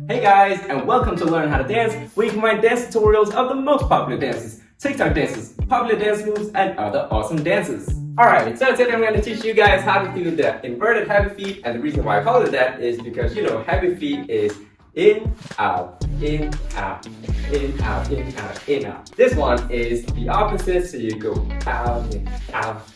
Hey guys, and welcome to Learn How to Dance, where you can find dance tutorials of the most popular dances, TikTok dances, popular dance moves, and other awesome dances. Alright, so today I'm going to teach you guys how to do the inverted happy feet, and the reason why I call it that is because, happy feet is in, out, in, out, in, out, in, out, in, out. This one is the opposite, so you go out, in, out.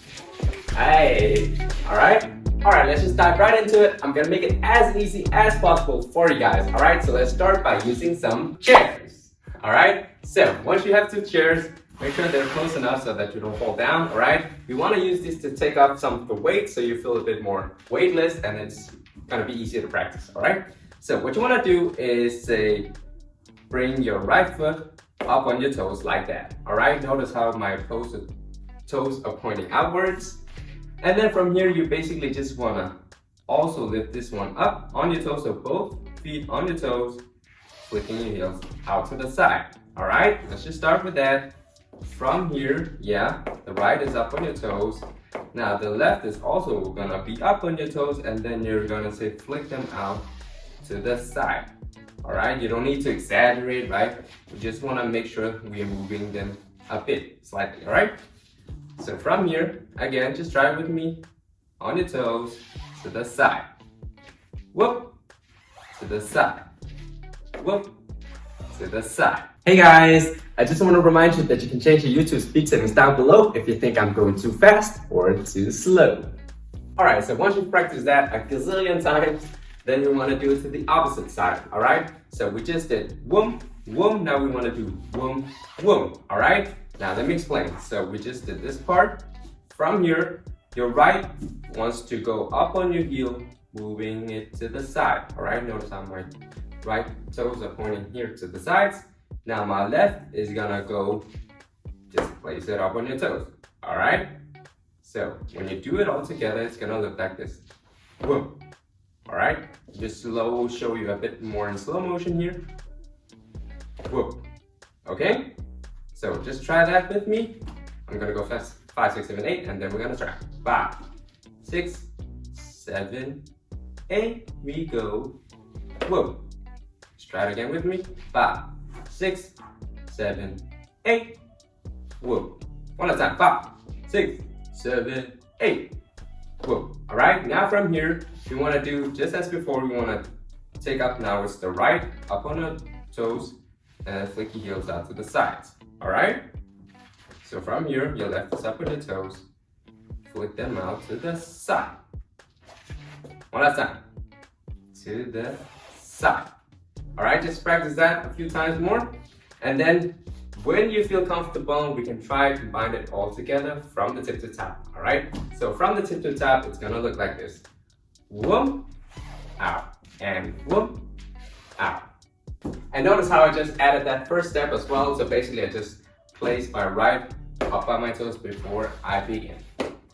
Hey, alright? Alright, let's just dive right into it. I'm gonna make it as easy as possible for you guys. Alright, so let's start by using some chairs. Alright, so once you have two chairs, make sure they're close enough so that you don't fall down. Alright, we want to use these to take off some of the weight so you feel a bit more weightless and it's gonna be easier to practice. Alright, so what you want to do is bring your right foot up on your toes like that. Alright, notice how my toes are pointing outwards. And then from here, you basically just want to also lift this one up on your toes, so both feet on your toes, flicking your heels out to the side. All right, let's just start with that. From here, the right is up on your toes. Now the left is also going to be up on your toes, and then you're going to flick them out to the side. All right, you don't need to exaggerate, right? We just want to make sure we are moving them a bit, slightly, all right? So from here, again, just try it with me, on your toes, to the side. Whoop, to the side. Whoop, to the side. Hey guys, I just want to remind you that you can change your YouTube speed settings down below if you think I'm going too fast or too slow. Alright, so once you practice that a gazillion times, then you want to do it to the opposite side, alright? So we just did whoom, whoom, now we want to do whoom, whoom, alright? Now let me explain. So we just did this part. From here, your right wants to go up on your heel, moving it to the side. All right, notice how my right toes are pointing here to the sides. Now my left is gonna go, just place it up on your toes. All right, so when you do it all together, it's gonna look like this. Whoa. All right, just show you a bit more in slow motion here. Whoa. Okay. So just try that with me. I'm gonna go fast. 5, 6, 7, 8, and then we're gonna try. 5, 6, 7, 8. We go. Whoa. Let's try it again with me. 5, 6, 7, 8. Whoa. One at a time. 5, 6, 7, 8. Whoa. All right. Now from here, we want to do just as before. We want to take up now. It's the right up on the toes and flick your heels out to the sides. All right, so from here, your left is up with your toes, flick them out to the side. One last time, to the side. All right, just practice that a few times more. And then when you feel comfortable, we can try to combine it all together from the tip to top. All right, so from the tip to top, it's gonna look like this. Whoom, out, and whoom, out. And notice how I just added that first step as well. So basically I just place my right up on my toes before I begin.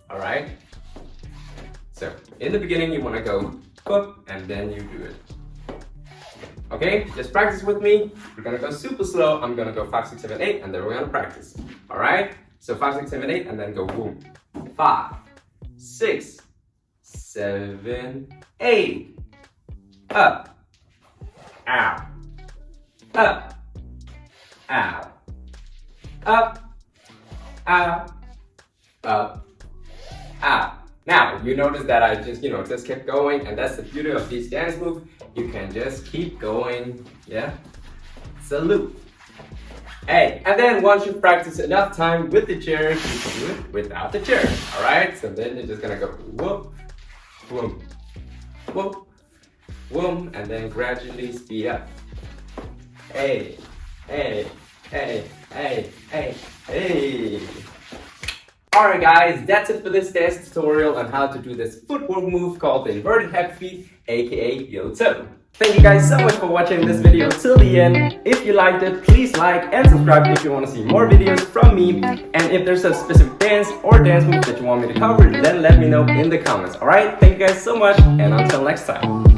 All right. So in the beginning you want to go whoop and then you do it. Okay, just practice with me. We're gonna go super slow. I'm gonna go 5, 6, 7, 8 and then we're gonna practice. All right. So 5, 6, 7, 8 and then go boom. 5, 6, 7, 8. Up. Out. Up, out, up, out, up, out. Now, you notice that I just kept going, and that's the beauty of these dance moves. You can just keep going, It's a loop. Hey, and then once you practice enough time with the chairs, you can do it without the chairs, all right? So then you're just gonna go whoop, whoop, whoop, whoop, and then gradually speed up. Hey, hey, hey, hey, hey, hey. Alright guys, that's it for this dance tutorial on how to do this footwork move called the inverted happy feet, aka heel toe. Thank you guys so much for watching this video till the end. If you liked it, please like and subscribe if you want to see more videos from me. And if there's a specific dance or dance move that you want me to cover, then let me know in the comments. Alright, thank you guys so much, and until next time.